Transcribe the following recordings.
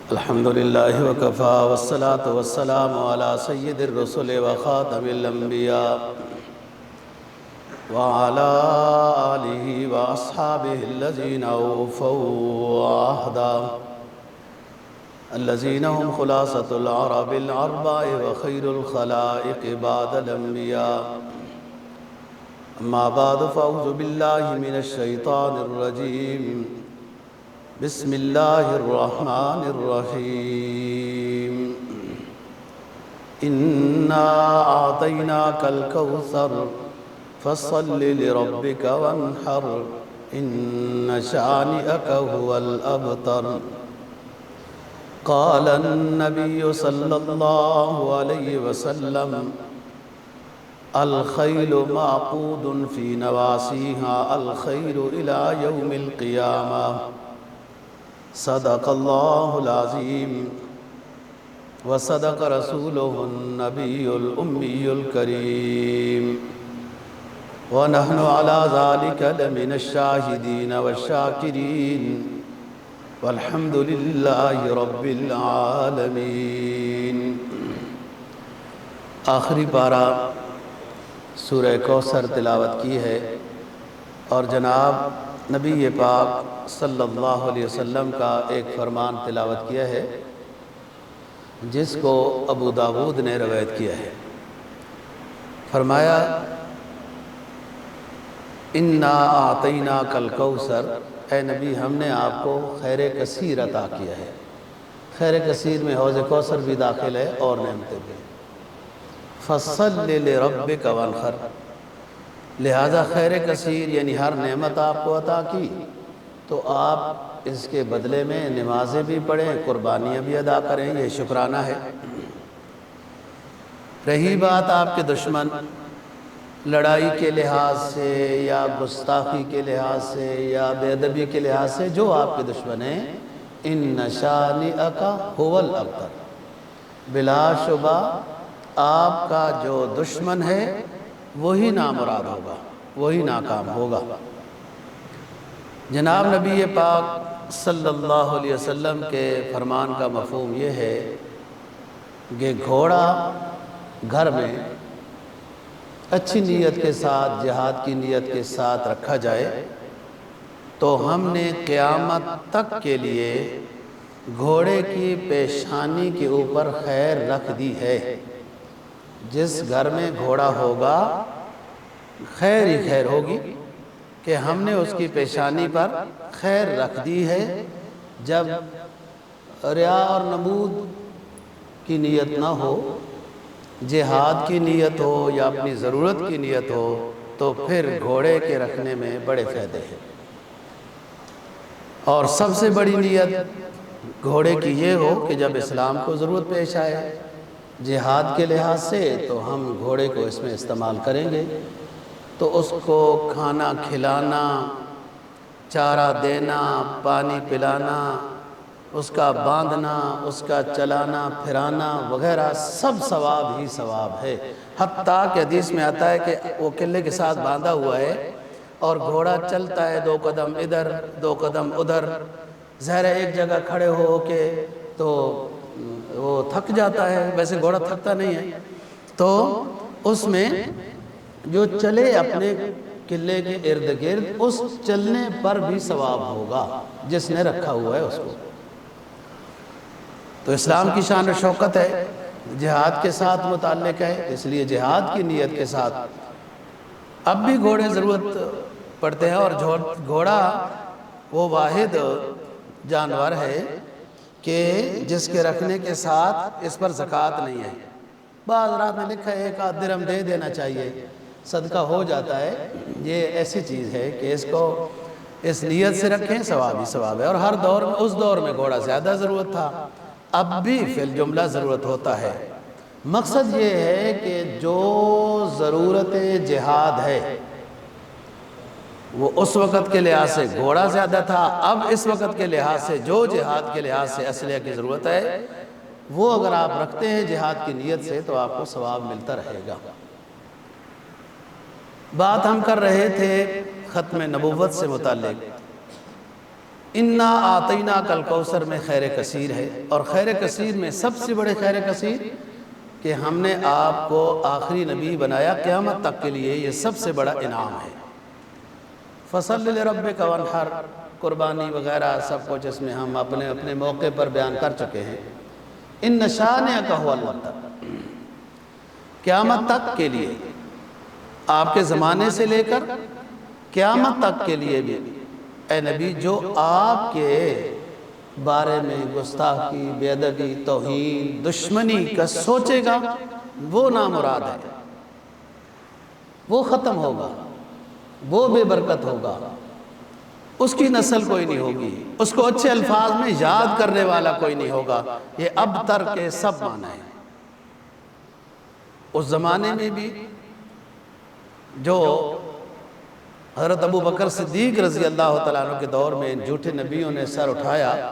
الحمدللہ وکفا والصلاة والسلام علی سید الرسل وخاتم الانبیاء وعلى آلہ واصحابہ الذین اوفوا عہدا الذین هم خلاصة العرب الاربع وخیر الخلائق بعد الانبیاء اما بعد فاعوذ باللہ من الشیطان الرجیم بسم اللہ الرحمن الرحیم انا اعطیناک الکوثر فصل لربک وانحر ان شانئک هو الابتر قال النبی صلی اللہ علیہ وسلم الخیل معقود فی نواسیها الخیر الى یوم القیامہ صدق اللہ العظیم وصدق رسولہ النبی الأمی الکریم ونحن على ذلك لمن الشاہدین والشاکرین والحمد للہ رب العالمین۔ آخری پارہ سورہ کوثر تلاوت کی ہے اور جناب نبی پاک صلی اللہ علیہ وسلم کا ایک فرمان تلاوت کیا ہے جس کو ابو داود نے روایت کیا ہے۔ فرمایا انا اعطیناک الکوثر، اے نبی ہم نے آپ کو خیر کثیر عطا کیا ہے۔ خیر کثیر میں حوض کوثر بھی داخل ہے اور نعمتیں بھی۔ فصل لربک وانحر، لہذا خیر کثیر یعنی ہر نعمت آپ کو عطا کی تو آپ اس کے بدلے میں نمازیں بھی پڑھیں، قربانیاں بھی ادا کریں، یہ شکرانہ ہے۔ رہی بات آپ کے دشمن لڑائی کے لحاظ سے یا گستاخی کے لحاظ سے یا بے ادبی کے لحاظ سے جو آپ کے دشمن ہیں، ان شانئک هو الابتر، بلا شبہ آپ کا جو دشمن ہے وہی نامراد ہوگا، وہی ناکام ہوگا۔ جناب نبی پاک صلی اللہ علیہ وسلم کے فرمان کا مفہوم یہ ہے کہ گھوڑا گھر میں اچھی نیت کے ساتھ، جہاد کی نیت کے ساتھ رکھا جائے تو ہم نے قیامت تک کے لیے گھوڑے کی پیشانی کے اوپر خیر رکھ دی ہے۔ جس گھر میں گھوڑا ہوگا خیر ہی خیر ہوگی کہ ہم نے اس کی پیشانی پر خیر رکھ دی ہے۔ جب ریا اور نمود کی نیت نہ ہو، جہاد کی نیت ہو یا اپنی ضرورت کی نیت ہو تو پھر گھوڑے کے رکھنے میں بڑے فائدے ہیں۔ اور سب سے بڑی نیت گھوڑے کی یہ ہو کہ جب اسلام کو ضرورت پیش آئے جہاد کے لحاظ سے تو ہم گھوڑے کو اس میں استعمال کریں گے، تو اس کو کھانا کھلانا، چارہ دینا، پانی پلانا، اس کا باندھنا، اس کا چلانا پھرانا وغیرہ سب ثواب ہی ثواب ہے۔ حتیٰ کہ حدیث میں آتا ہے کہ وہ قلعے کے ساتھ باندھا ہوا ہے اور گھوڑا چلتا ہے، 2 قدم ادھر 2 قدم ادھر، ظاہر ہے ایک جگہ کھڑے ہو کے تو وہ تھک جاتا ہے، ویسے گھوڑا تھکتا نہیں ہے، تو اس میں جو چلے اپنے قلعے کے ارد گرد اس چلنے پر بھی ثواب ہوگا جس نے رکھا ہوا ہے اس کو۔ تو اسلام کی شان و شوکت ہے، جہاد کے ساتھ متعلق ہے، اس لیے جہاد کی نیت کے ساتھ اب بھی گھوڑے ضرورت پڑتے ہیں۔ اور گھوڑا وہ واحد جانور ہے کہ جس کے رکھنے کے ساتھ اس پر زکوٰۃ نہیں ہے۔ بعض رات میں لکھا ہے 1 آدھ درہم دے دینا چاہیے، صدقہ ہو جاتا ہے۔ یہ ایسی چیز ہے کہ اس کو اس نیت سے رکھیں، ثواب ہی ثواب ہے۔ اور ہر دور میں، اس دور میں گھوڑا زیادہ ضرورت تھا، اب بھی فی الجملہ ضرورت ہوتا ہے۔ مقصد یہ ہے کہ جو ضرورت جہاد ہے وہ اس وقت کے لحاظ سے گھوڑا زیادہ تھا، اب اس وقت کے لحاظ سے جو جہاد کے لحاظ سے اسلحے کی ضرورت ہے وہ اگر آپ رکھتے ہیں جہاد کی نیت سے تو آپ کو ثواب ملتا رہے گا۔ بات ہم کر رہے تھے ختم نبوت سے متعلق انا آتینا کل کوثر میں خیر کثیر ہے، اور خیر کثیر میں سب سے بڑے خیر کثیر کہ ہم نے آپ کو آخری نبی بنایا قیامت تک کے لیے، یہ سب سے بڑا انعام ہے۔ فصل لربک وانحر، قربانی وغیرہ سب کچھ اس میں ہم اپنے اپنے موقع پر بیان کر چکے ہیں۔ ان شانئک ھو الابتر، قیامت تک کے لیے، آپ کے زمانے سے لے کر قیامت تک کے لیے بھی اے نبی جو آپ کے بارے میں گستاخی، بے ادبی، توہین، دشمنی کا سوچے گا وہ نامراد ہے، وہ ختم ہوگا، وہ بے برکت ہوگا، اس کی نسل کوئی نہیں ہوگی، اس کو اچھے الفاظ میں یاد کرنے والا کوئی نہیں ہوگا۔ یہ ابتر کے سب معنی ہیں۔ اس زمانے میں بھی جو حضرت ابو بکر صدیق رضی اللہ تعالیٰ عنہ کے دور میں جھوٹے نبیوں نے سر اٹھایا،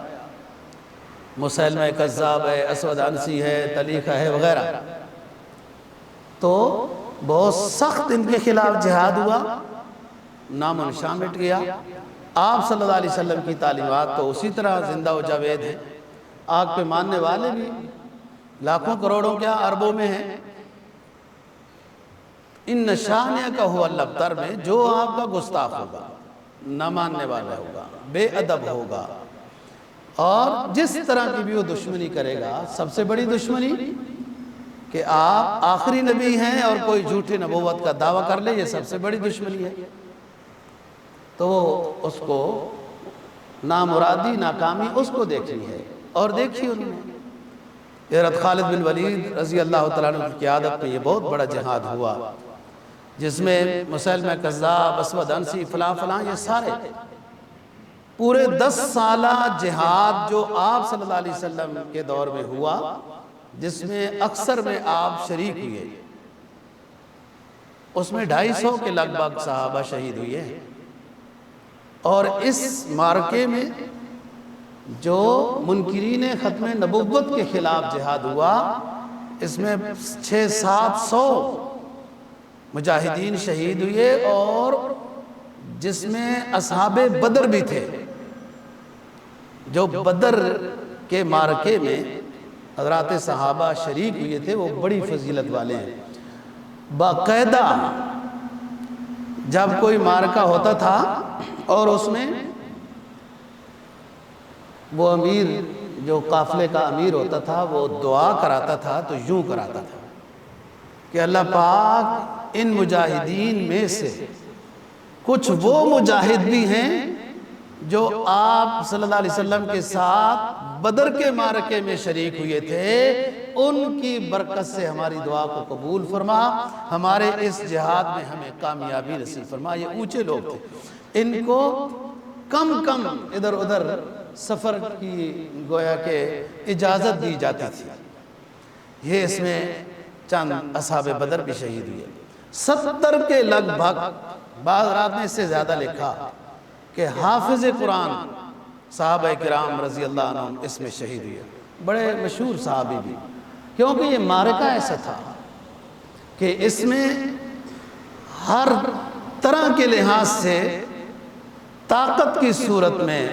مسیلمہ کذاب ہے، اسود عنسی ہے، طلیقہ ہے وغیرہ، تو بہت سخت ان کے خلاف جہاد ہوا، نام و نشان مٹ گیا۔ آپ صلی اللہ علیہ وسلم کی تعلیمات تو اسی طرح زندہ و جاوید ہیں، آگ پہ ماننے والے بھی لاکھوں کروڑوں کیا اربوں میں ہیں۔ ان شانئک ھو الابتر میں جو آپ کا گستاخ ہوگا، نہ ماننے والا ہوگا، بے ادب ہوگا، اور جس طرح کی بھی وہ دشمنی کرے گا، سب سے بڑی دشمنی کہ آپ آخری نبی ہیں اور کوئی جھوٹی نبوت کا دعویٰ کر لے، یہ سب سے بڑی دشمنی ہے۔ تو اس کو نامرادی، ناکامی اس کو دیکھنی ہے، اور دیکھی انہوں نے۔ حضرت خالد بن ولید رضی اللہ تعالیٰ عنہ کی قیادت میں یہ بہت بڑا جہاد ہوا، جس میں مسیلمہ کذاب، اسود عنسی، فلاں فلاں، یہ سارے پورے 10 سالہ جہاد جو آپ صلی اللہ علیہ وسلم کے دور میں ہوا، جس میں اکثر میں آپ شریک ہوئے، اس میں 250 کے لگ بھگ صحابہ شہید ہوئے ہیں۔ اور اس معرکے میں جو منکرین ختم نبوت کے خلاف جہاد ہوا، اس میں 600-700 مجاہدین شہید ہوئے، اور جس میں اصحاب بدر بھی تھے۔ جو بدر کے معرکے میں حضرات صحابہ شریک ہوئے تھے، وہ بڑی فضیلت والے ہیں۔ باقاعدہ جب کوئی معرکہ ہوتا تھا اور اس میں وہ امیر، جو قافلے کا امیر ہوتا تھا، وہ دعا کراتا تھا تو یوں کراتا تھا کہ اللہ پاک ان مجاہدین میں سے کچھ وہ مجاہد بھی ہیں جو آپ صلی اللہ علیہ وسلم کے ساتھ بدر کے معرکے میں شریک ہوئے تھے، ان کی برکت سے ہماری دعا کو قبول فرما، ہمارے اس جہاد میں ہمیں کامیابی نصیب فرما۔ یہ اونچے لوگ تھے، ان کو کم کم ادھر ادھر سفر کی گویا کہ اجازت دی جاتی تھی۔ یہ اس میں چند اصحاب بدر بھی شہید ہوئے، 70 کے لگ بھگ، بعض رات نے اس سے زیادہ لکھا کہ حافظ قرآن صحابہ کرام رضی اللہ عنہ اس میں شہید ہوئے، بڑے مشہور صحابی بھی، کیونکہ یہ معرکہ ایسا تھا کہ اس میں ہر طرح کے لحاظ سے طاقت کی صورت میں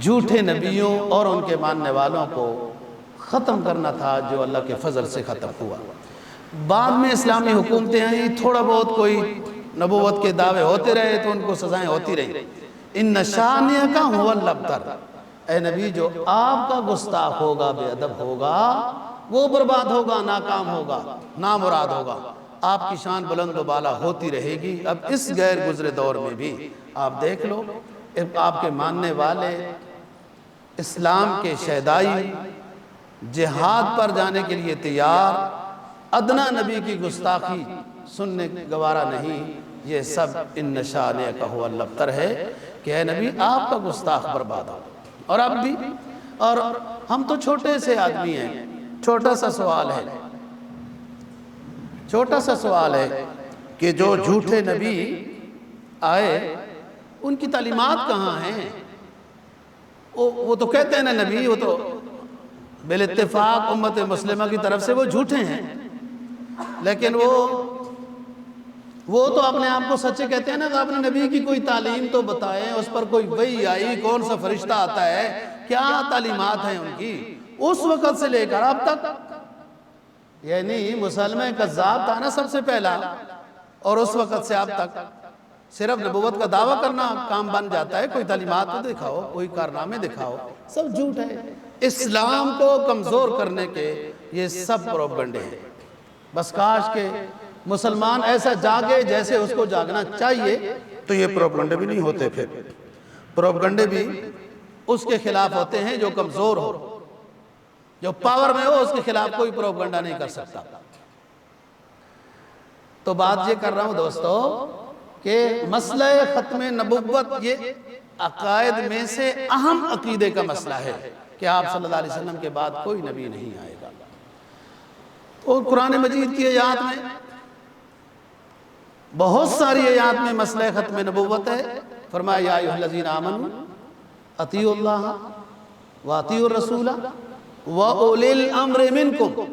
جھوٹے نبیوں اور ان کے ماننے والوں کو ختم کرنا تھا، جو اللہ کے فضل سے ختم ہوا۔ بعد میں اسلامی حکومتیں آئیں، تھوڑا بہت کوئی نبوت کے دعوے ہوتے رہے تو ان کو سزائیں ہوتی رہی۔ ان شانئک ھو الابتر، اے نبی جو آپ کا گستاخ ہوگا، بے ادب ہوگا، وہ برباد ہوگا، ناکام ہوگا، نامراد ہوگا۔ آپ کی شان بلند و بالا ہوتی رہے گی۔ اب اس غیر گزرے دور میں بھی آپ دیکھ لو، آپ کے ماننے والے اسلام کے شہدائی جہاد پر جانے کے لیے تیار، ادنا نبی کی گستاخی سننے گوارا نہیں۔ یہ سب ان شانئک ھو الابتر ہے کہ اے نبی آپ کا گستاخ برباد ہو۔ اور اب بھی، اور ہم تو چھوٹے سے آدمی ہیں، چھوٹا سا سوال ہے، چھوٹا سا سوال ہے کہ جو جھوٹے نبی آئے ان کی تعلیمات کہاں ہیں؟ وہ تو کہتے ہیں نا نبی، وہ تو بالاتفاق امت مسلمہ کی طرف سے وہ جھوٹے ہیں، لیکن وہ وہ تو اپنے آپ کو سچے کہتے ہیں نا، تو اپنے نبی کی کوئی تعلیم تو بتائیں، اس پر کوئی وحی آئی، کون سا فرشتہ آتا ہے، کیا تعلیمات ہیں ان کی اس وقت سے لے کر اب تک. یعنی مسلمہ کذاب تھا نا سب سے پہلا، اور اس وقت سے اب تک صرف نبوت کا دعویٰ کرنا کام بن جاتا ہے. کوئی تعلیمات تو دکھاؤ، کوئی کارنامے دکھاؤ، سب جھوٹ ہے. اسلام کو کمزور کرنے کے یہ سب پروپیگنڈے ہیں. بس کاش کہ مسلمان ایسا جاگے جیسے اس کو جاگنا چاہیے، تو یہ پروپیگنڈے بھی نہیں ہوتے. پھر پروپیگنڈے بھی اس کے خلاف ہوتے ہیں جو کمزور ہو، جو پاور میں ہو، اس کے خلاف کوئی پروپیگنڈا نہیں کر سکتا. تو بات یہ کر رہا ہوں دوستو کہ مسئلہ ختم نبوت یہ عقائد میں سے اہم عقیدے کا مسئلہ ہے کہ آپ صلی اللہ علیہ وسلم کے بعد کوئی نبی نہیں آئے گا. اور قرآن مجید کی آیات میں بہت ساری آیات میں مسئلہ ختم نبوت ہے. فرمایا یا ایھا الذین آمنوا اطیعوا اللہ واطیعوا الرسول واولی الامر منکم.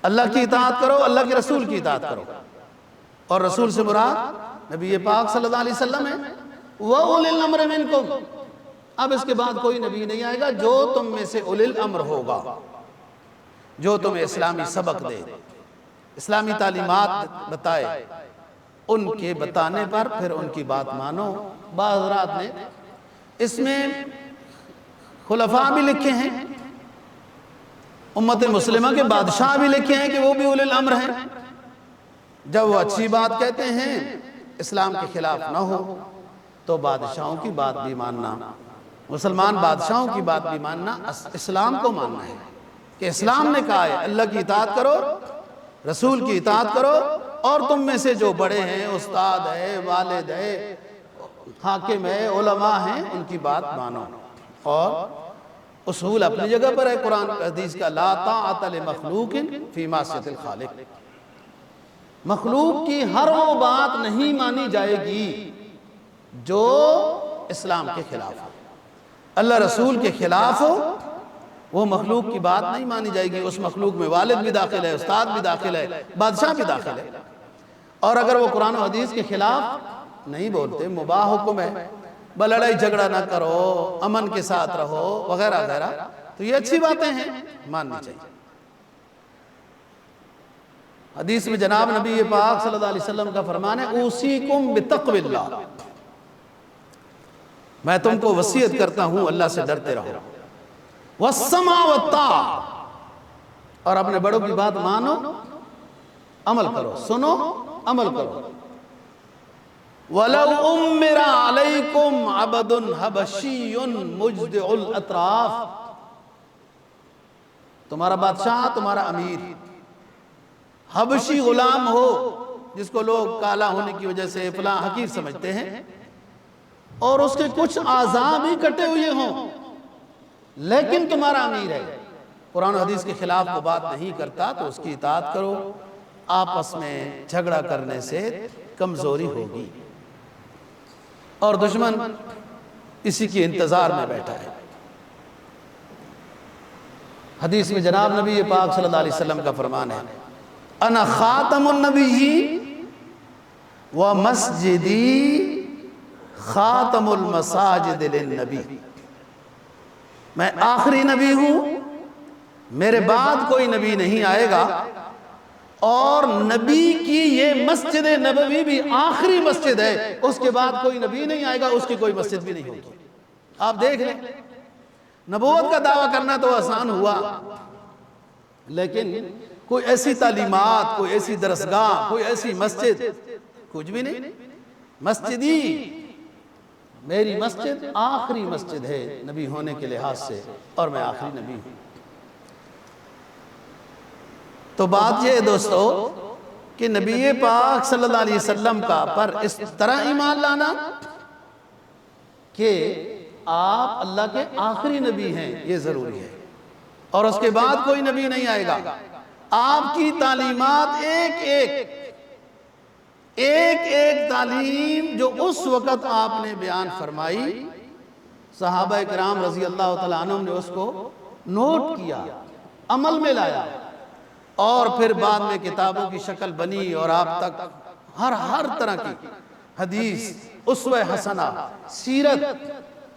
اللہ کی اطاعت کرو، اللہ کے رسول کی اطاعت کرو، اور رسول سے مراد نبی پاک صلی اللہ علیہ وسلم ہے. واولی الامر منکم، اب اس کے بعد کوئی نبی نہیں آئے گا جو تم میں سے اولی الامر ہوگا، جو تمہیں اسلامی سبق دے، اسلامی تعلیمات بتائے. ان کے بتانے پر پھر ان کی بات مانو. بعض حضرات نے اس میں خلفاء بھی لکھے ہیں، امت مسلمہ کے بادشاہ بھی لکھے ہیں کہ وہ بھی اولی الامر ہیں. جب وہ اچھی بات کہتے ہیں، اسلام کے خلاف نہ ہو، تو بادشاہوں کی بات بھی ماننا، مسلمان بادشاہوں کی بات بھی ماننا، اسلام کو ماننا ہے کہ اسلام نے کہا ہے اللہ کی اطاعت کرو، رسول کی اطاعت کرو، اور تم میں سے جو بڑے ہیں، استاد ہے، والد ہے، حاکم ہے، علماء ہیں، ان کی بات مانو. اور اصول اپنی جگہ پر ہے قرآن حدیث کا، لا طاعۃ لمخلوق فی معصیۃ الخالق. مخلوق کی ہر وہ بات نہیں مانی جائے گی جو اسلام کے خلاف ہو، اللہ رسول کے خلاف ہو، وہ مخلوق کی بات نہیں مانی جائے گی. اس مخلوق میں والد بھی داخل ہے، استاد بھی داخل ہے، بادشاہ بھی داخل ہے. اور اگر وہ قرآن و حدیث کے خلاف نہیں بولتے، مباح حکم ہے، لڑائی جھگڑا نہ کرو، امن کے ساتھ رہو، وغیرہ وغیرہ، تو یہ اچھی باتیں ہیں، ماننی چاہیے. حدیث میں جناب نبی پاک صلی اللہ علیہ وسلم کا فرمان ہے اوصیکم بتقوی اللہ، میں تم کو وصیت کرتا ہوں اللہ سے ڈرتے رہو. والسمع والطاعہ، اور اپنے بڑوں کی بات مانو، عمل کرو، سنو، عمل کرو. وَلَوْ أُمِّرَ عَلَيْكُمْ عَبْدٌ حَبَشِيٌّ مُجْدِعُ الْأَطْرَافِ، تمہارا بادشاہ، تمہارا امیر حبشی غلام ہو، جس کو لوگ کالا ہونے کی وجہ سے فلاں حقیر سمجھتے ہیں، اور اس کے کچھ اعضاء بھی کٹے ہوئے ہوں، لیکن تمہارا امیر ہے، قرآن و حدیث کے خلاف وہ بات نہیں کرتا، تو اس کی اطاعت کرو. آپس میں جھگڑا کرنے سے کمزوری ہوگی، اور دشمن اسی کی انتظار میں بیٹھا ہے. حدیث میں جناب نبی پاک صلی اللہ علیہ وسلم کا فرمان ہے انا خاتم النبیین و مسجدی خاتم المساجد للنبی، میں آخری نبی ہوں، میرے بعد کوئی نبی نہیں آئے گا، اور نبی کی یہ مسجد نبوی بھی آخری مسجد ہے، اس کے بعد کوئی نبی نہیں آئے گا، اس کی کوئی مسجد بھی نہیں ہوگی. آپ دیکھ لیں، نبوت کا دعویٰ کرنا تو آسان ہوا، لیکن کوئی ایسی تعلیمات، کوئی ایسی درسگاہ، کوئی ایسی مسجد، کچھ بھی نہیں. مسجدی، میری مسجد آخری مسجد ہے نبی ہونے کے لحاظ سے، اور میں آخری نبی ہوں. تو بات یہ ہے دوستو کہ نبی پاک صلی اللہ علیہ وسلم کا پر اس طرح ایمان لانا کہ آپ اللہ کے آخری نبی ہیں، یہ ضروری ہے، اور اس کے بعد کوئی نبی نہیں آئے گا. آپ کی تعلیمات ایک ایک تعلیم جو اس وقت آپ نے بیان فرمائی، صحابہ کرام رضی اللہ تعالیٰ عنہم نے اس کو نوٹ کیا، عمل میں لایا. اور پھر بعد میں کتابوں کی شکل بنی اور آپ تک ہر طرح کی حدیث، اسوہ حسنہ، سیرت،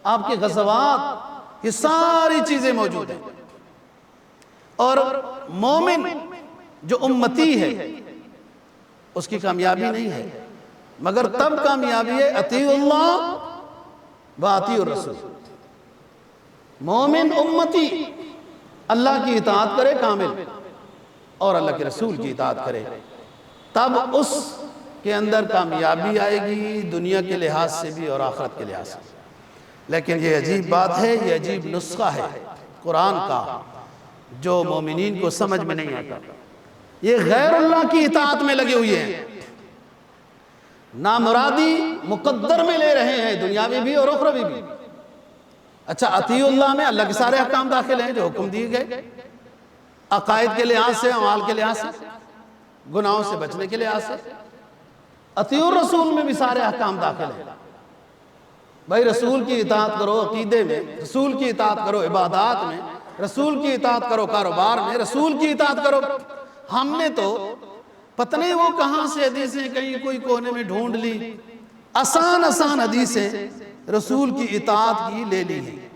آپ کے غزوات، یہ ساری چیزیں موجود ہیں۔ اور مومن جو امتی ہے اس کی کامیابی نہیں ہے، مگر تب کامیابی ہے اطیعوا اللہ و اطیعوا الرسول۔ مومن امتی اللہ کی اطاعت کرے کامل اور اللہ کے رسول کی اطاعت کرے، تب اس کے اندر کامیابی آئے گی، دنیا کے لحاظ سے بھی اور آخرت کے لحاظ سے۔ لیکن یہ عجیب بات ہے، یہ عجیب نسخہ ہے قرآن کا جو مومنین کو سمجھ میں نہیں آتا۔ یہ غیر اللہ کی اطاعت میں لگے ہوئے ہیں، نامرادی مقدر میں لے رہے ہیں، دنیاوی بھی اور اخروی بھی۔ اچھا، اطیعوا اللہ میں اللہ کے سارے احکام داخل ہیں جو حکم دیے گئے، عقائد کے لحاظ سے، اعمال کے لحاظ سے، گناہوں سے بچنے کے لحاظ سے۔ اطیعوا الرسول میں بھی سارے احکام داخل ہیں۔ بھائی رسول کی اطاعت کرو عقیدے میں، رسول کی اطاعت کرو عبادات میں، رسول کی اطاعت کرو کاروبار میں، رسول کی اطاعت کرو۔ ہم نے تو پتہ نہیں وہ کہاں سے حدیثیں کہیں کوئی کونے میں ڈھونڈ لی، آسان حدیثیں رسول کی اطاعت کی لے لی ہیں۔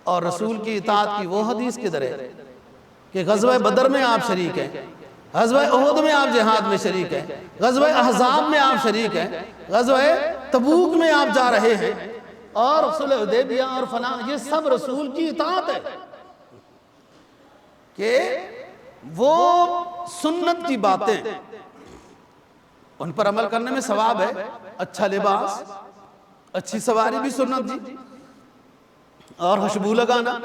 اور رسول کی اطاعت کی وہ حدیث کدھر ہے کہ غزوہ بدر میں آپ شریک ہیں، غزوہ احد میں آپ جہاد میں شریک ہیں، غزوہ احزاب میں آپ شریک ہیں، غزوہ تبوک میں آپ جا رہے ہیں، اور صلح حدیبیہ اور فلاں، یہ سب رسول کی اطاعت ہے کہ وہ سنت کی باتیں ان پر عمل کرنے میں ثواب ہے۔ اچھا لباس، اچھی سواری بھی سنت جی، اور خوشبو لگانا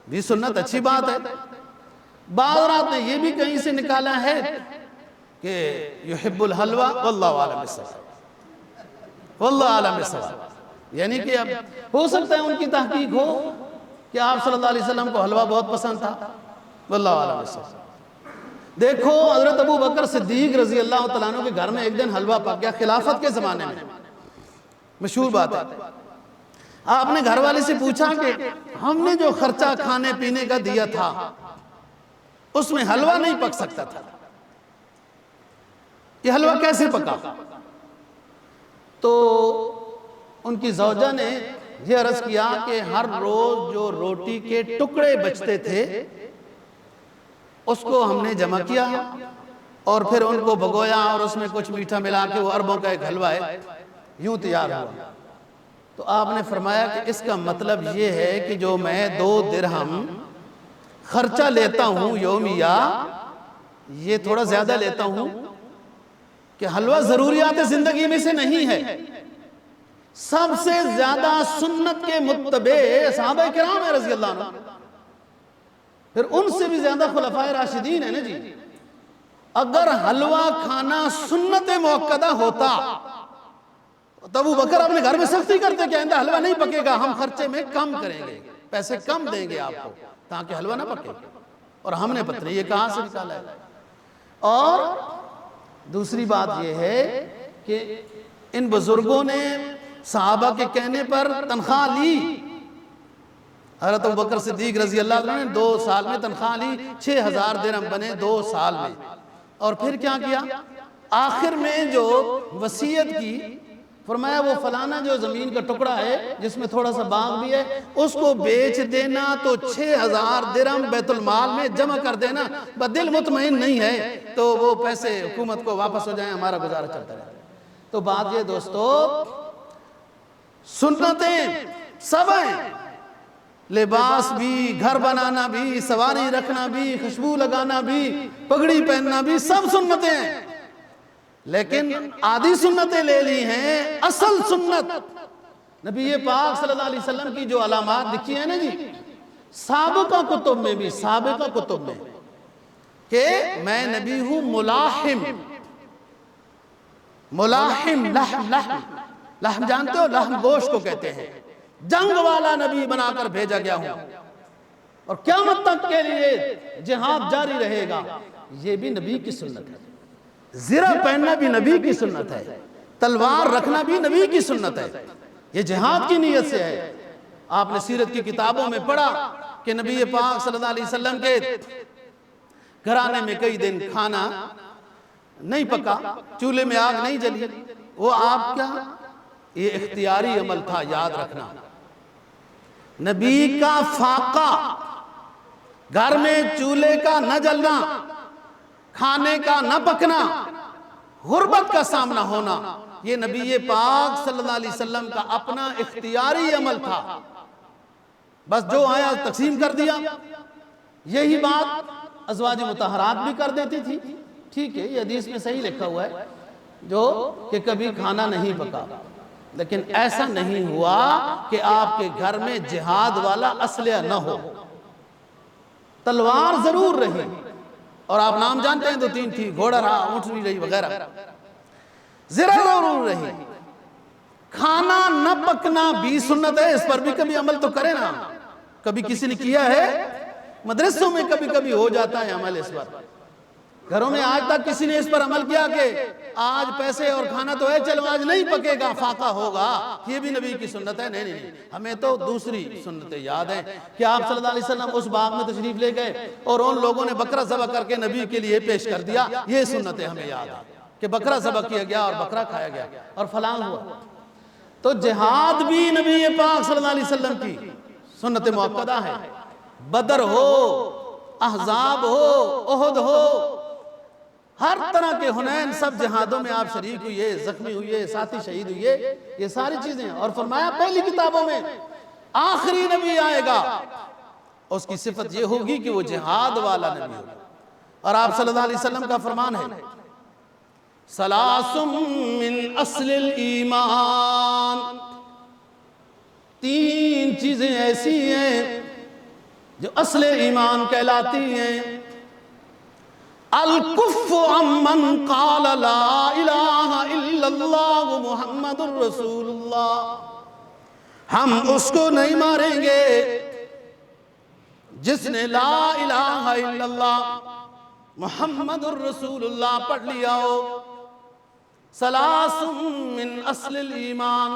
بھی سنت، اچھی بات ہے۔ بعض رات نے یہ بھی کہیں سے نکالا ہے کہ یحب الحلوہ واللہ عالم بالصواب، واللہ عالم بالصواب، یعنی کہ اب ہو سکتا ہے ان کی تحقیق ہو کہ آپ صلی اللہ علیہ وسلم کو حلوہ بہت پسند تھا، واللہ عالم بالصواب۔ دیکھو حضرت ابو بکر صدیق رضی اللہ تعالیٰ عنہ کے گھر میں ایک دن حلوہ پک گیا، خلافت کے زمانے میں، مشہور بات ہے۔ آپ نے گھر والے سے پوچھا کہ ہم نے جو خرچہ کھانے پینے کا دیا تھا اس میں حلوہ نہیں پک سکتا تھا، یہ حلوہ کیسے پکا؟ تو ان کی زوجہ نے یہ عرض کیا کہ ہر روز جو روٹی کے ٹکڑے بچتے تھے اس کو ہم نے جمع کیا اور پھر ان کو بھگویا اور اس میں کچھ میٹھا ملا کے وہ عربوں کا ایک حلوہ ہے، یوں تیار ہوا۔ تو آپ نے فرمایا کہ اس کا مطلب یہ ہے کہ جو میں 2 درہم خرچہ لیتا ہوں یومیہ، یہ تھوڑا زیادہ لیتا ہوں، کہ حلوہ ضروریات زندگی میں سے نہیں ہے۔ سب سے زیادہ سنت کے متبع صحابہ کرام ہیں رضی اللہ عنہ، پھر ان سے بھی زیادہ خلفائے راشدین ہیں نا جی۔ اگر حلوہ کھانا سنت موقدہ ہوتا تو ابو بکر اپنے گھر میں سختی کرتے کہ آئندہ حلوہ نہیں پکے گا، ہم خرچے میں کم کریں گے، پیسے کم دیں گے آپ کو تاکہ حلوہ نہ پکے، اور ہم نے پتہ نہیں یہ کہاں سے نکالا ہے۔ اور دوسری بات یہ ہے کہ ان بزرگوں نے صحابہ کے کہنے پر تنخواہ لی، حضرت ابوبکر صدیق رضی اللہ عنہ نے 2 سال میں تنخواہ لی، 6000 درہم بنے 2 سال میں۔ اور پھر کیا کیا؟ آخر میں جو وصیت کی، فرمایا وہ فلانا جو زمین کا ٹکڑا ہے جس میں تھوڑا سا باغ بھی ہے اس کو بیچ دینا تو 6000 درہم بیت المال میں جمع کر دینا، دل مطمئن نہیں ہے تو وہ پیسے حکومت کو واپس ہو جائیں، ہمارا گزارہ چلتا رہے۔ تو بات یہ دوستو، سنتیں سب ہیں، لباس بھی، گھر بنانا بھی، سواری رکھنا بھی، خوشبو لگانا بھی، پگڑی پہننا بھی، سب سنتیں ہیں، لیکن آدھی سنتیں لے لی ہیں۔ اصل سنت نبی پاک صلی اللہ علیہ وسلم کی جو علامات لکھی ہیں نا جی، سابقہ کتب میں بھی، سابقہ کتب میں، کہ میں نبی ہوں ملاحم، ملاحم، لحم جانتے ہو، لحم گوشت کو کہتے ہیں، جنگ والا نبی بنا کر بھیجا گیا ہوں، اور قیامت تک کے لیے جہاد جاری رہے گا۔ یہ بھی نبی کی سنت ہے، زرہ پہننا بھی نبی کی سنت ہے، تلوار رکھنا بھی نبی کی سنت ہے، یہ جہاد کی نیت سے ہے۔ آپ نے سیرت کی کتابوں میں پڑھا کہ نبی پاک صلی اللہ علیہ وسلم کے گھرانے میں کئی دن کھانا نہیں پکا، چولہے میں آگ نہیں جلی، وہ آپ کیا؟ یہ اختیاری عمل تھا، یاد رکھنا۔ نبی کا فاقہ، گھر میں چولہے کا نہ جلنا، کھانے کا نہ پکنا، غربت کا سامنا ہونا، یہ نبی پاک صلی اللہ علیہ وسلم کا اپنا اختیاری عمل تھا۔ بس جو آیا تقسیم کر دیا۔ یہی بات ازواج مطہرات بھی کر دیتی تھی، ٹھیک ہے، یہ حدیث میں صحیح لکھا ہوا ہے، جو کہ کبھی کھانا نہیں پکا، لیکن ایسا نہیں ہوا کہ آپ کے گھر میں جہاد والا اسلحہ نہ ہو۔ تلوار ضرور رہی، اور آپ نام جانتے ہیں، 2-3 تھی، گھوڑا رہا، اونٹنی رہی وغیرہ، زرہ ضرور رہی۔ کھانا نہ پکنا بھی سنت ہے، اس پر بھی کبھی عمل تو کرے نا۔ کبھی کسی نے کیا ہے؟ مدرسوں میں کبھی کبھی ہو جاتا ہے عمل اس پر، گھروں میں آج تک کسی نے اس پر عمل کیا کہ آج پیسے اور کھانا تو ہے، چلو آج نہیں پکے گا، فاقہ ہوگا، یہ بھی نبی کی سنت ہے؟ نہیں نہیں نہیں، ہمیں تو دوسری سنتیں یاد ہیں کہ آپ صلی اللہ علیہ وسلم اس باغ میں تشریف لے گئے اور ان لوگوں نے بکرا ذبح کر کے نبی کے لیے پیش کر دیا، یہ سنتیں ہمیں یاد ہیں کہ بکرا ذبح کیا گیا اور بکرا کھایا گیا اور فلاں ہوا۔ تو جہاد بھی نبی پاک صلی اللہ علیہ وسلم کی سنت مؤکدہ ہے۔ بدر ہو، احزاب ہو، احد ہو، ہر طرح کے حنین، سب جہادوں میں آپ شریک ہوئے، زخمی ہوئے، ساتھی شہید ہوئے، یہ ساری چیزیں۔ اور فرمایا پہلی کتابوں میں آخری نبی آئے گا، اس کی صفت یہ ہوگی کہ وہ جہاد والا نبی ہوگا۔ اور آپ صلی اللہ علیہ وسلم کا فرمان ہے، سلاسم من اصل الایمان، 3 چیزیں ایسی ہیں جو اصل ایمان کہلاتی ہیں۔ الکف عمن قال لا الہ الا اللہ محمد الرسول اللہ، ہم اس کو نہیں ماریں گے جس نے لا الہ الا اللہ محمد الرسول اللہ پڑھ لیا ہو۔ سلاس من اصل الایمان،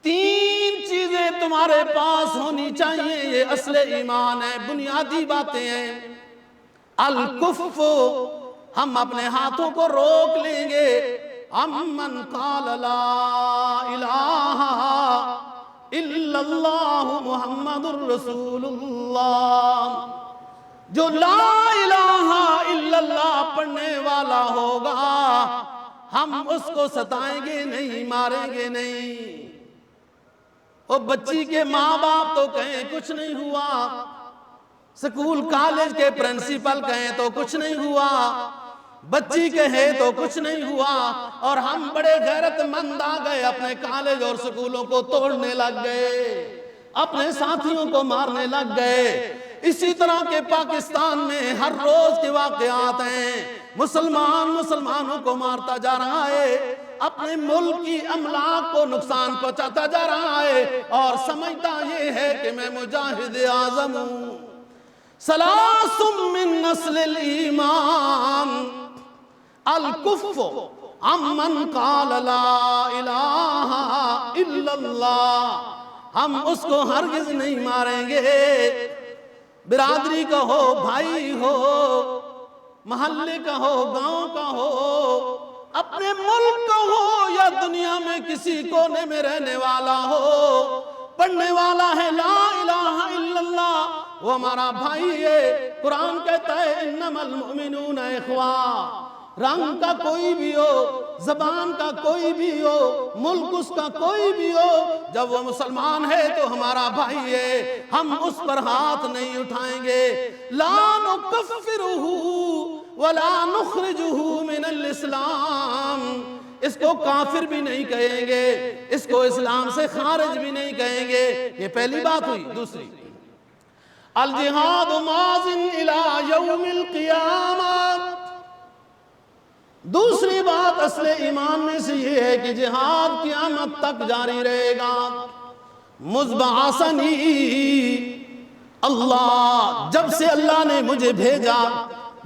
3 چیزیں تمہارے پاس ہونی چاہیے، یہ اصل ایمان ہے، بنیادی باتیں ہیں۔ الکف، ہم اپنے ہاتھوں کو روک لیں گے، امن قال لا الہ الا اللہ محمد الرسول اللہ، جو لا الہ الا اللہ پڑھنے والا ہوگا ہم اس کو ستائیں گے نہیں، ماریں گے نہیں۔ اور بچی کے ماں باپ تو کہیں کچھ نہیں ہوا، سکول کالج کے پرنسپل کہیں تو کچھ نہیں ہوا، بچی کہے تو کچھ نہیں ہوا، اور ہم بڑے غیرت مند آ گئے، اپنے کالج اور سکولوں کو توڑنے لگ گئے، اپنے ساتھیوں کو مارنے لگ گئے۔ اسی طرح کے پاکستان میں ہر روز کے واقعات ہیں، مسلمانوں کو مارتا جا رہا ہے، اپنے ملک کی املاک کو نقصان پہنچاتا جا رہا ہے، اور سمجھتا یہ ہے کہ میں مجاہد اعظم ہوں۔ سلاس من نسل الایمان، الکف عمن قال لا الہ الا اللہ، ہم اس کو ہرگز نہیں ماریں گے۔ برادری کا ہو، بھائی ہو، محلے کا ہو، گاؤں کا ہو، اپنے ملک کا ہو یا دنیا میں کسی کونے میں رہنے والا ہو، پڑھنے والا ہے لا الہ الا اللہ، وہ ہمارا بھائی ہے۔ قرآن کہتا ہے انما المؤمنون اخوہ، رنگ کا کوئی بھی ہو، زبان کا کوئی بھی ہو، ملک اس کا کوئی بھی ہو، جب وہ مسلمان ہے تو ہمارا بھائی ہے، ہم اس پر ہاتھ نہیں اٹھائیں گے۔ لا نکفرہ ولا نخرجہ من الاسلام، اس کو کافر بھی نہیں کہیں گے، اس کو اسلام سے خارج بھی نہیں کہیں گے۔ یہ پہلی بات ہوئی۔ دوسری، الجہاد ماضٍ الی یوم القیامہ، دوسری بات اصل ایمان میں سے یہ ہے کہ جہاد قیامت تک جاری رہے گا۔ مُذْبَعَثَنِی اللہ، جب سے اللہ نے مجھے بھیجا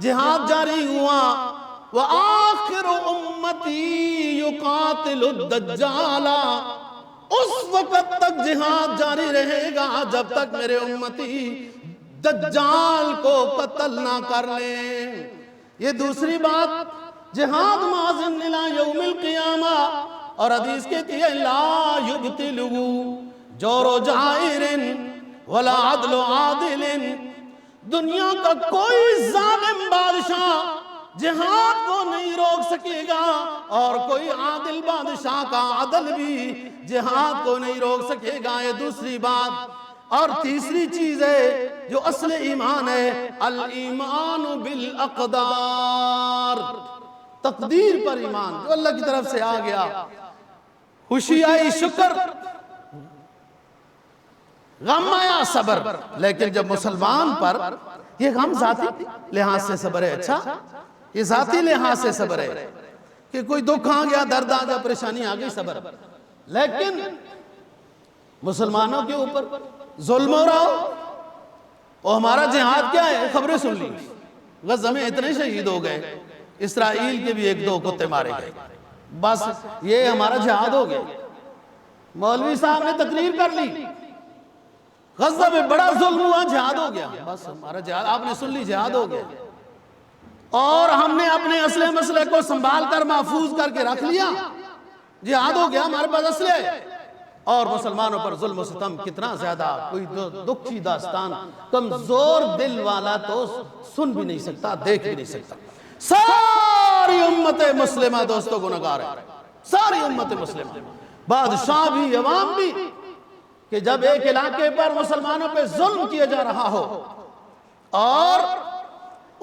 جہاد جاری ہوا۔ وَآخِرُ أُمَّتِي يُقَاتِلُ الدَّجَّالَ، اس وقت تک جہاد جاری رہے گا جب تک میرے امتی دجال کو قتل نہ کر لیں۔ یہ دوسری بات، جہاد معزن الى یوم القیامہ، اور حدیث کہتی ہے لا یبتلو جور جائر ولا عدل عادل، دنیا کا کوئی ظالم بادشاہ جہاد کو نہیں روک سکے گا، اور کوئی عادل بادشاہ کا عدل بھی جہاد کو نہیں روک سکے گا۔ یہ دوسری بات۔ اور تیسری چیز ہے جو اصل ایمان ہے، الایمان بالاقدار، تقدیر پر ایمان، جو اللہ کی طرف سے آ گیا۔ خوشی آئی شکر، غم آیا صبر، لیکن جب مسلمان پر یہ غم ذاتی لحاظ سے صبر ہے، اچھا یہ ذاتی لحاظ سے صبر ہے کہ کوئی دکھ آ گیا، درد آ گیا، پریشانی آ گئی، صبر۔ لیکن مسلمانوں کے اوپر ظلم ہو رہا ہو، اور ہمارا جہاد کیا ہے؟ خبریں سن لی، غزہ میں اتنے شہید ہو گئے، اسرائیل کے بھی 1-2 کتے مارے گئے، بس یہ ہمارا جہاد ہو گیا۔ مولوی صاحب نے تقریر کر لی، غزہ میں بڑا ظلم ہوا، جہاد ہو گیا، بس ہمارا جہاد، آپ نے سن لی، جہاد ہو گیا۔ اور ہم نے اپنے اسلحے مسئلے کو سنبھال کر محفوظ کر کے رکھ لیا، جہاد ہو گیا، ہمارے پاس اسلحے ہے۔ اور مسلمانوں پر ظلم و ستم کتنا زیادہ، کوئی دکھ کی داستان کمزور دل والا تو سن بھی نہیں سکتا، دیکھ بھی نہیں سکتا۔ ساری امت مسلمہ دوستوں گنہگار ہے، ساری امت مسلمہ، بادشاہ بھی، عوام بھی، کہ جب ایک علاقے پر مسلمانوں پہ ظلم کیا جا رہا ہو اور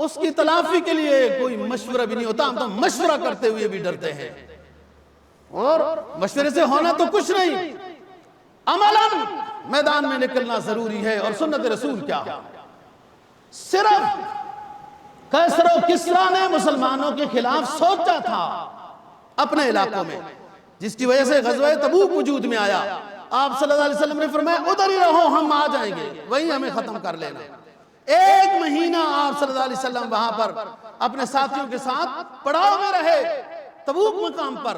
اس کی تلافی کے لیے کوئی مشورہ بھی نہیں ہوتا، ہم تو مشورہ کرتے ہوئے بھی ڈرتے ہیں، اور مشورے سے ہونا تو کچھ نہیں، عملاً میدان میں نکلنا ضروری ہے۔ اور سنت رسول کیا؟ صرف کیسر و کسریٰ نے مسلمانوں کے خلاف سوچا تھا اپنے علاقوں میں، جس کی وجہ سے غزوہ تبوک وجود میں آیا۔ آپ صلی اللہ علیہ وسلم نے فرمایا ادھر ہی رہو، ہم آ جائیں گے، وہی ہمیں ختم کر لینا۔ 1 مہینہ آپ صلی اللہ علیہ وسلم وہاں پر اپنے ساتھیوں کے ساتھ پڑاؤ میں رہے، تبوک مقام پر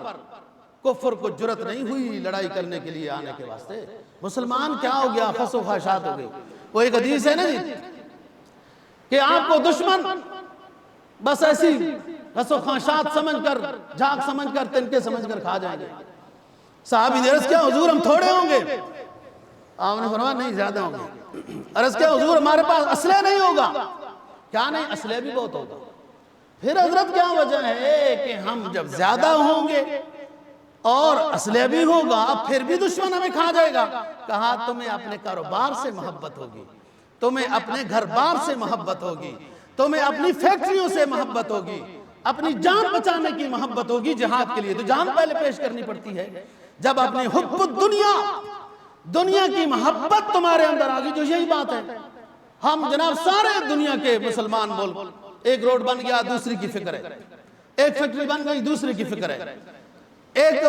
کفر کو جرت نہیں ہوئی لڑائی کرنے کے لیے آنے کے واسطے۔ مسلمان کیا ہو گیا؟ خس و خاشات ہو گئی۔ وہ ایک حدیث ہے نا جی کہ آپ کو دشمن بس ایسی خس و خاشات سمجھ کر، جھاگ سمجھ کر، تنکے سمجھ کر کھا جائیں گے۔ صحابی نے عرض کیا حضور ہم تھوڑے ہوں گے؟ آپ نے فرمایا نہیں زیادہ ہوں گے۔ عرض کیا حضور ہمارے پاس اسلحہ نہیں ہوگا؟ کیا نہیں، اسلحہ بھی بہت ہوگا۔ پھر حضرت کیا وجہ ہے کہ ہم جب زیادہ ہوں گے اور اسلحہ بھی ہوگا پھر بھی دشمن ہمیں کھا جائے گا؟ کہا تمہیں اپنے کاروبار سے محبت ہوگی، تمہیں اپنے گھر بار سے محبت ہوگی، تمہیں اپنی فیکٹریوں سے محبت ہوگی، اپنی جان بچانے کی محبت ہوگی۔ جہاد کے لیے تو جان پہلے پیش کرنی پڑتی ہے۔ جب اپنی حب الدنیا، دنیا کی محبت تمہارے اندر آگی، جو یہی بات ہے۔ ہم جناب سارے دنیا کے مسلمان ملک، ایک روڈ بن گیا دوسری کی فکر ہے، ایک فیکٹری بن گئی دوسری کی فکر ہے، ایک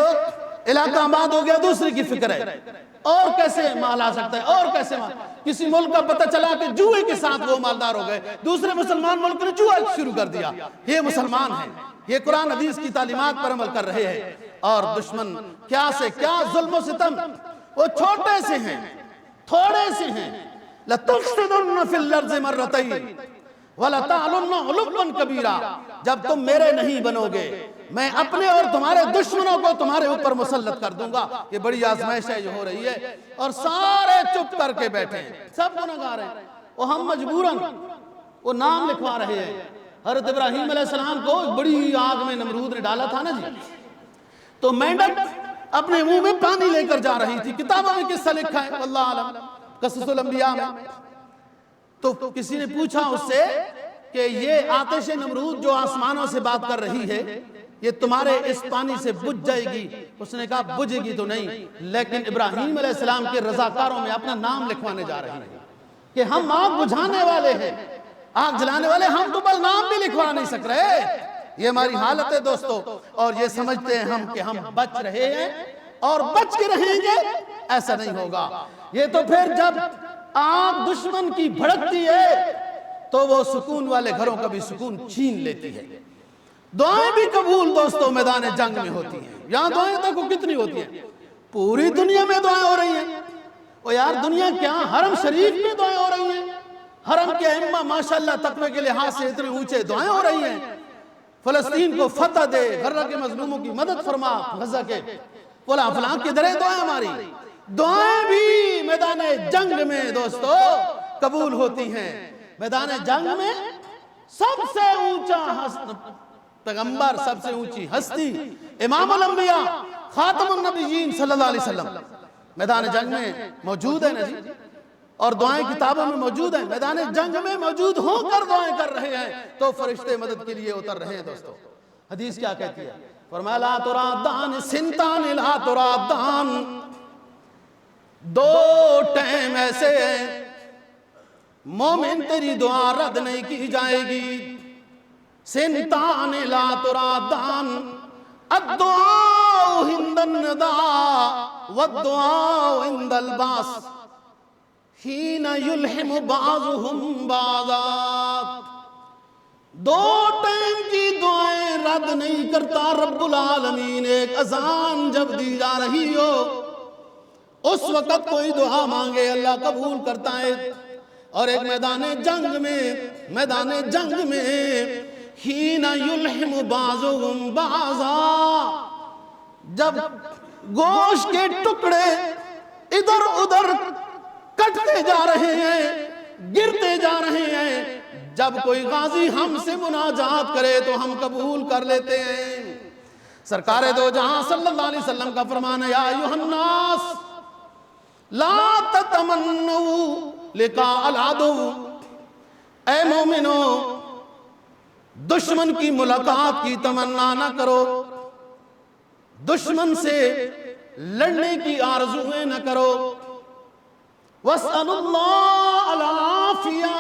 علاقہ آباد ہو گیا دوسری کی فکر ہے، اور کیسے مال آ سکتا ہے، اور کیسے مال۔ کسی ملک کا پتہ چلا کہ جوئے کے ساتھ وہ مالدار ہو گئے، دوسرے مسلمان ملک نے جوئے شروع کر دیا۔ یہ مسلمان ہیں، یہ قرآن حدیث کی تعلیمات پر عمل کر رہے ہیں، اور دشمن کیا سے کیا ظلم و ستم، وہ چھوٹے سے ہیں، تھوڑے سے ہیں۔ لَتُفْسِدُنَّ فِي الْأَرْضِ مَرَّتَيْنِ وَلَتَعْلُنَّ عُلُوًّا كَبِيرًا۔ جب تم میرے نہیں بنو گے، میں اپنے اور تمہارے دشمنوں کو تمہارے اوپر مسلط کر دوں گا۔ یہ بڑی آزمائش ہے جو ہو رہی ہے، اور سارے چپ کر کے بیٹھے ہیں، سب گنہگار ہیں۔ وہ ہم مجبوراً وہ نام لکھوا رہے ہیں۔ حضرت ابراہیم علیہ السلام کو بڑی آگ میں نمرود نے ڈالا تھا نا جی، تو مینڈک اپنے منہ میں پانی لے کر جا رہی تھی۔ کتابوں میں قصہ لکھا ہے، واللہ عالم، قصص الانبیاء میں۔ تو کسی نے پوچھا اس سے کہ یہ آتش نمرود جو آسمانوں سے بات کر رہی ہے، یہ تمہارے اس پانی سے بجھ جائے گی؟ اس نے کہا بجھے گی تو نہیں، لیکن ابراہیم علیہ السلام کے رضاکاروں میں اپنا نام لکھوانے جا رہی ہیں کہ ہم آگ بجھانے والے ہیں، آگ جلانے والے، ہم تو بل نام بھی لکھوا نہیں سک رہے۔ یہ ہماری حالت ہے دوستو، اور یہ سمجھتے ہیں ہم کہ ہم بچ رہے ہیں اور بچ کے رہیں گے، ایسا نہیں ہوگا۔ یہ تو پھر جب آگ دشمن کی بھڑکتی ہے تو وہ سکون والے گھروں کا بھی سکون چھین لیتی ہے۔ دعائیں بھی قبول دوستو میدان جنگ میں ہوتی ہیں، یہاں دعائیں تک کتنی ہوتی ہیں؟ پوری دنیا میں دعائیں ہو رہی ہیں۔ اور یار دنیا کیا، حرم شریف میں دعائیں ہو رہی ہیں، حرم کے ائمہ ماشاءاللہ تقوی کے لحاظ سے اتنے اونچے، دعائیں ہو رہی ہیں فلسطین کو فتح دے، غزہ کے مظلوموں کی مدد فرما، غزہ کے فلاں فلاں کی درے دعائیں ہماری، دعائیں بھی میدان جنگ میں دوستو قبول ہوتی ہیں۔ میدان جنگ میں سب سے اونچا پیغمبر، سب سے اونچی ہستی امام الانبیاء خاتم النبیین صلی اللہ علیہ وسلم میدان جنگ میں موجود ہے نا جی، اور دعائیں کتابوں میں موجود ہیں، میدان جنگ میں موجود ہو کر دعائیں کر رہے ہیں تو فرشتے مدد کے لیے اتر رہے ہیں۔ دوستو حدیث کیا کہتی ہے؟ فرمایا لا ترادان سنتان لا ترادان، دو ٹائم ایسے ہیں مومن تیری دعا رد نہیں کی جائے گی، سنتان لا ترادان، الدعاء عند النداء والدعاء عند الباس حین یلحم بعضهم بعضا۔ دو ٹائم کی دعائیں رد نہیں کرتا رب العالمین۔ ایک اذان جب دی جا رہی ہو اس وقت کوئی دعا مانگے اللہ قبول کرتا ہے، اور ایک میدان جنگ میں حین یلحم بعضهم بعضا، جب گوشت کے ٹکڑے ادھر ادھر کٹتے جا رہے ہیں، گرتے جا رہے ہیں، جب کوئی غازی ہم سے مناجات کرے تو ہم قبول کر لیتے ہیں۔ سرکار دو جہاں صلی اللہ علیہ وسلم کا فرمان ہے، یا ایھا الناس لا تتمنوا لقاء العدو، اے مومنو دشمن کی ملاقات کی تمنا نہ کرو، دشمن سے لڑنے کی آرزویں نہ کرو، وَاسْأَلُوا اللَّهَ الْعَافِيَةَ،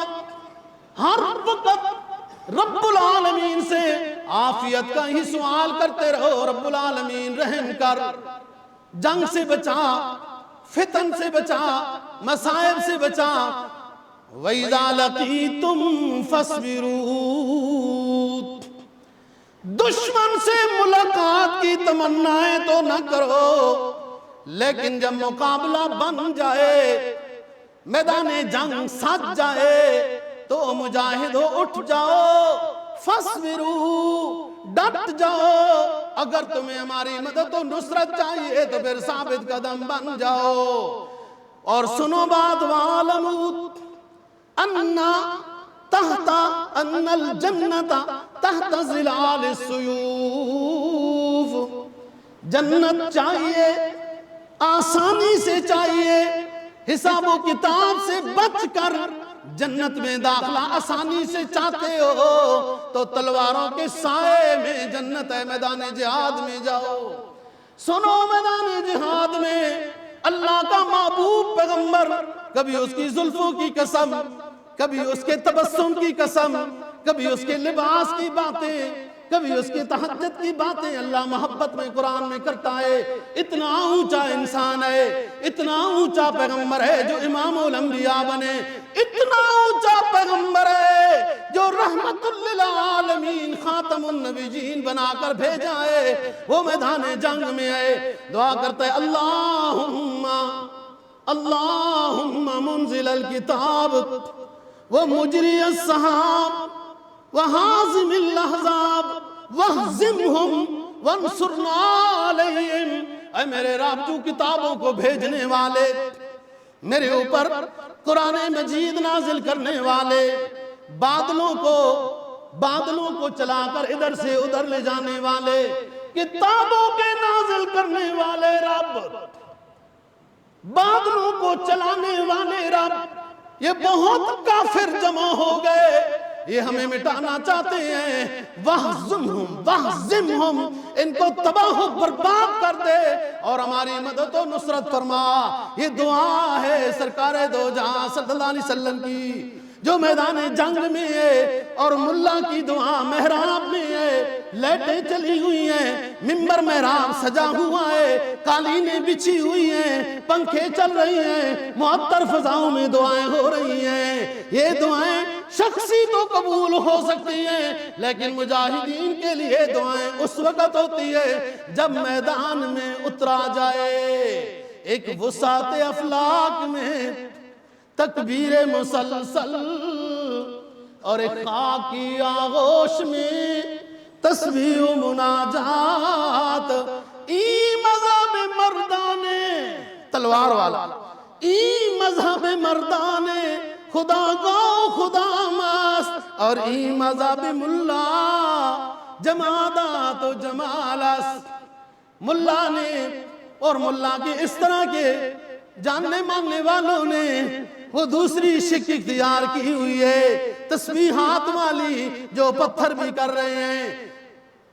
ہر وقت رب العالمین سے عافیت کا ہی سوال کرتے رہو۔ رب العالمین رحم کر، جنگ سے بچا، فتن سے بچا، مصائب سے بچا۔ وَإِذَا لَقِيتُمْ فَاصْبِرُوا، دشمن سے ملاقات کی تمنائیں تو نہ کرو، لیکن جب مقابلہ بن جائے، میدان جنگ سج جائے تو مجاہدو اٹھ جاؤ، فَاصْبِرُوا، ڈٹ جاؤ، اگر تمہیں ہماری مدد و نصرت چاہیے تو پھر ثابت قدم بن جاؤ۔ اور سنو بات، وَعَلَمُوا أَنَّ الْجَنَّةَ تحت ظلال السیوف، جنت چاہیے آسانی سے چاہیے، حساب و کتاب سے بچ کر جنت میں داخلہ آسانی سے چاہتے ہو تو تلواروں کے سائے میں جنت ہے، میدان جہاد میں جاؤ۔ سنو، میدان جہاد میں اللہ کا محبوب پیغمبر کبھی اس کی زلفوں کی قسم، کبھی اس کے تبسم کی قسم، کبھی اس کے لباس کی باتیں، کبھی اس کی تہجد کی باتیں اللہ محبت میں قرآن میں کرتا ہے۔ اتنا اونچا انسان ہے، اتنا اونچا پیغمبر ہے جو امام الانبیاء بنے، اتنا اونچا پیغمبر ہے جو رحمت للعالمین خاتم النبیین بنا کر بھیجا ہے، وہ میدان جنگ میں ہے، دعا کرتا ہے اللہم منزل الکتاب ومجری السحاب وحازم الاحزاب وہزمہم وانصرنا علیہم، اے میرے رب جو کتابوں کو بھیجنے والے، میرے اوپر قرآن مجید نازل کرنے والے، بادلوں کو چلا کر ادھر سے ادھر لے جانے والے، کتابوں کے نازل کرنے والے رب، بادلوں کو چلانے والے رب، یہ بہت کافر جمع ہو گئے، یہ ہمیں مٹانا چاہتے ہیں، وَحْزِمْهُمْ، ان کو تباہ و برباد کر دے اور ہماری مدد و نصرت فرما۔ یہ دعا ہے سرکار دو جہاں صلی اللہ علیہ وسلم کی، جو میدان جنگ میں ہے، اور ملا کی دعا محراب میں ہے، لیٹیں چلی ہوئی ہیں، ممبر محراب سجا ہوا ہے، قالینیں بچھی ہوئی ہیں، پنکھے چل رہی ہیں، معطر فضاؤں میں دعائیں ہو رہی ہیں۔ یہ دعائیں شخصی تو قبول ہو سکتی ہیں، لیکن مجاہدین کے لیے دعائیں اس وقت ہوتی ہے جب میدان میں اترا جائے۔ ایک وسعت افلاک میں تکبیر مسلسل اور ایک خاکی آغوش میں تسبیح و مناجات، ای مذہب مردانے تلوار والا، ای مذہب مردانے خدا گو خدا مست، اور ای مذہب ملا جمادات و جمالست۔ ملا نے اور ملا کے اس طرح کے جاننے ماننے والوں نے وہ دوسری شکل اختیار کی ہوئی ہے، تسبیحات والی جو پتھر بھی کر رہے ہیں،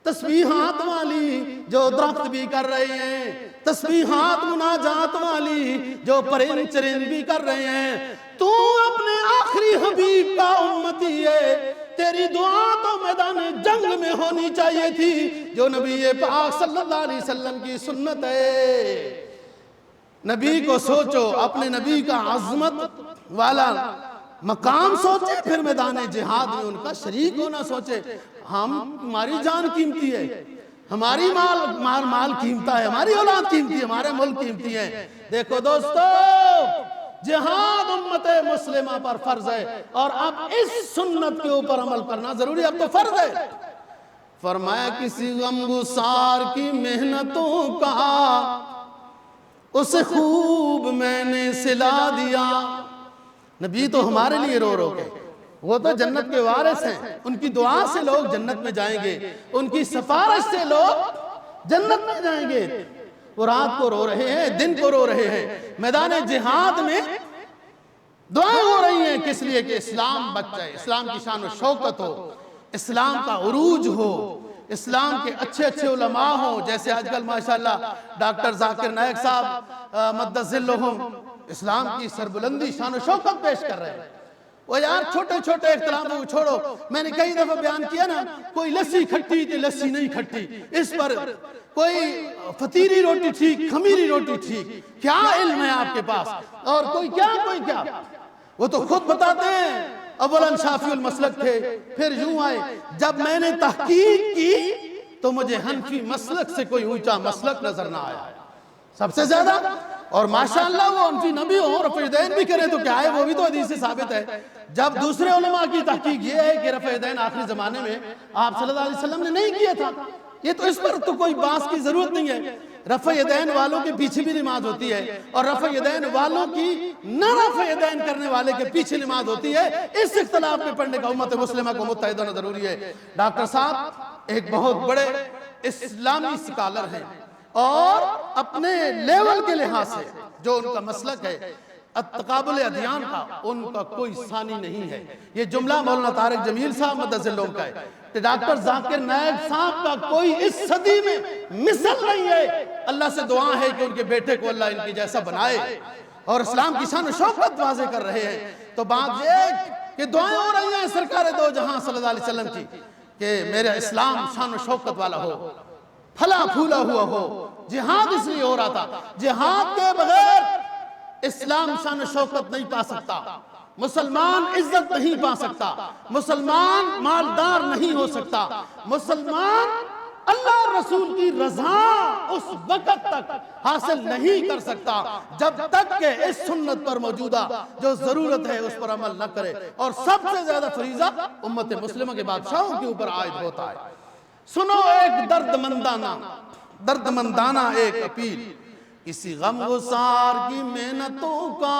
تسبیحات والی جو درخت بھی کر رہے ہیں، تسبیحات مناجات والی جو پرند چرند بھی کر رہے ہیں۔ تو اپنے آخری حبیب کا امتی ہے، تیری دعا تو میدان جنگ میں ہونی چاہیے تھی، جو نبی پاک صلی اللہ علیہ وسلم کی سنت ہے۔ نبی کو سوچو، اپنے نبی کا عظمت والا مقام سوچے، پھر میدان جہاد میں ان کا شریک ہونا سوچے۔ ہماری جان قیمتی ہے، ہماری مال قیمتا ہے، ہماری اولاد قیمتی ہے، ہمارے ملک قیمتی ہے۔ دیکھو دوستو، جہاد امت مسلمہ پر فرض ہے، اور اب اس سنت کے اوپر عمل کرنا ضروری ہے، اب تو فرض ہے۔ فرمایا کسی غمگسار کی محنتوں کا اسے خوب میں نے سلا دیا۔ نبی تو ہمارے لیے رو رو کے، وہ تو جنت کے وارث ہیں، ان کی دعا سے لوگ جنت میں جائیں گے، ان کی سفارش سے لوگ جنت میں جائیں گے۔ وہ رات کو رو رہے ہیں، دن کو رو رہے ہیں، میدان جہاد میں دعائیں ہو رہی ہیں، کس لیے کہ اسلام بچ جائے، اسلام کی شان و شوکت ہو، اسلام کا عروج ہو، اسلام کے اچھے اچھے علماء ہوں، جیسے آج کل ماشاءاللہ ڈاکٹر ذاکر نائک صاحب مدد ذلہم اسلام کی سربلندی شان و شوکت پیش کر رہے ہیں۔ وہ یار چھوٹے چھوٹے اختلافوں کو چھوڑو، میں نے کئی دفعہ بیان کیا نا، کوئی لسی کھٹی تھی لسی نہیں کھٹی، اس پر کوئی فطیری روٹی ٹھیک خمیری روٹی ٹھیک، کیا علم ہے آپ کے پاس؟ اور کوئی کیا وہ تو خود بتاتے ہیں اولاً شافعی المسلک تھے، پھر یوں آئے۔ جب میں نے تحقیق کی تو مجھے حنفی مسلک سے کوئی اونچا مسلک نظر نہ آیا سب سے زیادہ، اور ماشاءاللہ وہ حنفی نبی ہوں، رفع یدین بھی کریں تو کیا ہے، وہ بھی تو حدیث سے ثابت ہے۔ جب دوسرے علماء کی تحقیق یہ ہے کہ رفع یدین آخری زمانے میں آپ صلی اللہ علیہ وسلم نے نہیں کیا تھا، یہ تو اس پر تو کوئی بحث کی ضرورت نہیں ہے۔ رفع یدین والوں کے پیچھے بھی نماز ہوتی ہے، اور رفع یدین والوں کی نہ رفع یدین کرنے والے کے پیچھے نماز ہوتی ہے۔ اس اختلاف میں پڑھنے کا امت مسلمہ کو متحد ہونا ضروری ہے۔ ڈاکٹر صاحب ایک بہت بڑے اسلامی سکالر ہیں، اور اپنے لیول کے لحاظ سے جو ان کا مسلک ہے تقابل ادیان کا، ان کا کوئی ثانی نہیں ہے۔ یہ جملہ مولانا طارق جمیل صاحب مدد ذلہم کا ہے کہ ڈاکٹر ذاکر نائک صاحب کا کوئی اس صدی میں مثل نہیں ہے۔ اللہ سے دعا ہے کہ ان کے بیٹے کو اللہ ان کی جیسا بنائے، اور اسلام کی شان و شوکت واضح کر رہے ہیں۔ تو بات یہ کہ دعائیں ہو رہی ہیں سرکار دو جہاں صلی اللہ علیہ وسلم کی کہ میرا اسلام شان و شوکت والا ہو، پھلا پھولا ہوا ہو۔ جہاد اس لیے ہو رہا تھا، جہاد کے بغیر اسلام شان و شوکت نہیں پا سکتا، مسلمان عزت نہیں پا سکتا، مسلمان مالدار نہیں ہو سکتا، مسلمان اللہ اور رسول کی رضا اس وقت تک حاصل نہیں کر سکتا جب تک کہ اس سنت پر موجودہ جو ضرورت ہے اس پر عمل نہ کرے۔ اور سب سے زیادہ فریضہ امت مسلمہ کے بادشاہوں کے اوپر عائد ہوتا ہے۔ سنو ایک درد مندانہ ایک اپیل، کسی غمگسار کی محنتوں کا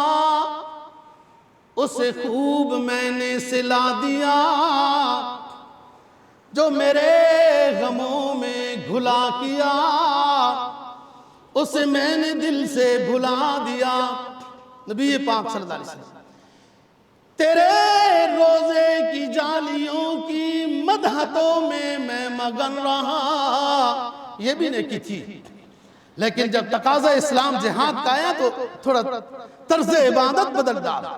اسے خوب میں نے سلا دیا، جو میرے غموں میں گھلا کیا اسے میں نے دل سے بھلا دیا۔ نبی پاک صلی اللہ علیہ وسلم تیرے روزے کی جالیوں کی مدحتوں میں میں مگن رہا، یہ بھی نیکی تھی، لیکن جب تقاضا اسلام جہاد کا آیا تو تھوڑا طرز عبادت بدل ڈالا۔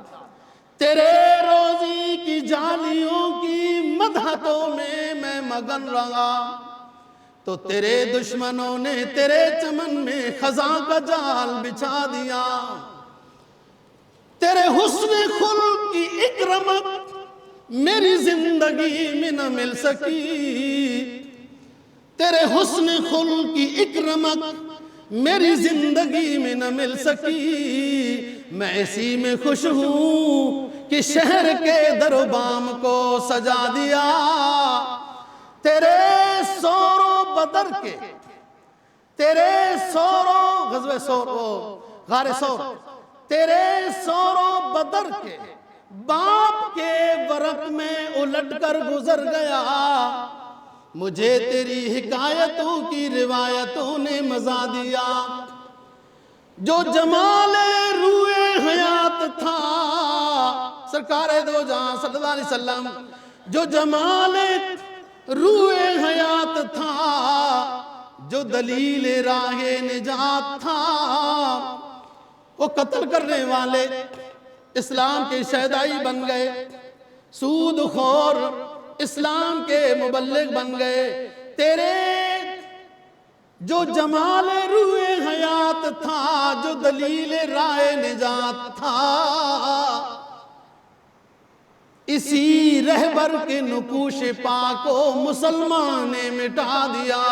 تیرے روزی کی جالیوں کی مدحتوں میں میں مگن رہا، تو تیرے دشمنوں نے تیرے چمن میں خزاں کا جال بچھا دیا۔ تیرے حسن خلق کی ایک رمق میری زندگی میں نہ مل سکی، تیرے حسن خلق کی ایک رمق میری زندگی میں نہ مل سکی، میں اسی میں خوش ہوں کہ شہر کے در و بام کو سجا دیا، تیرے سور و بدر کے، تیرے سور و غزوہ سور و غار سور، تیرے سور و بدر کے باپ کے ورق میں الٹ کر گزر گیا، مجھے تیری حکایتوں کی روایتوں نے مزا دیا، جو جمال روئے حیات تھا سرکار دو جہاں صلی اللہ علیہ وسلم، جو جمال روئے حیات تھا، جو دلیل راہ نجات تھا، وہ قتل کرنے والے اسلام کے شہدائی بن گئے، سود خور اسلام کے مبلغ بن گئے، تیرے جو جمال روئے حیات تھا، جو دلیل راہ نجات تھا، اسی رہبر کے نقوش پا کو مسلمان نے مٹا دیا۔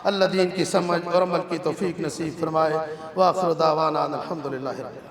اللہ دین کی سمجھ اور عمل کی توفیق نصیب فرمائے۔ وآخر دعوانا الحمدللہ رب العالمین۔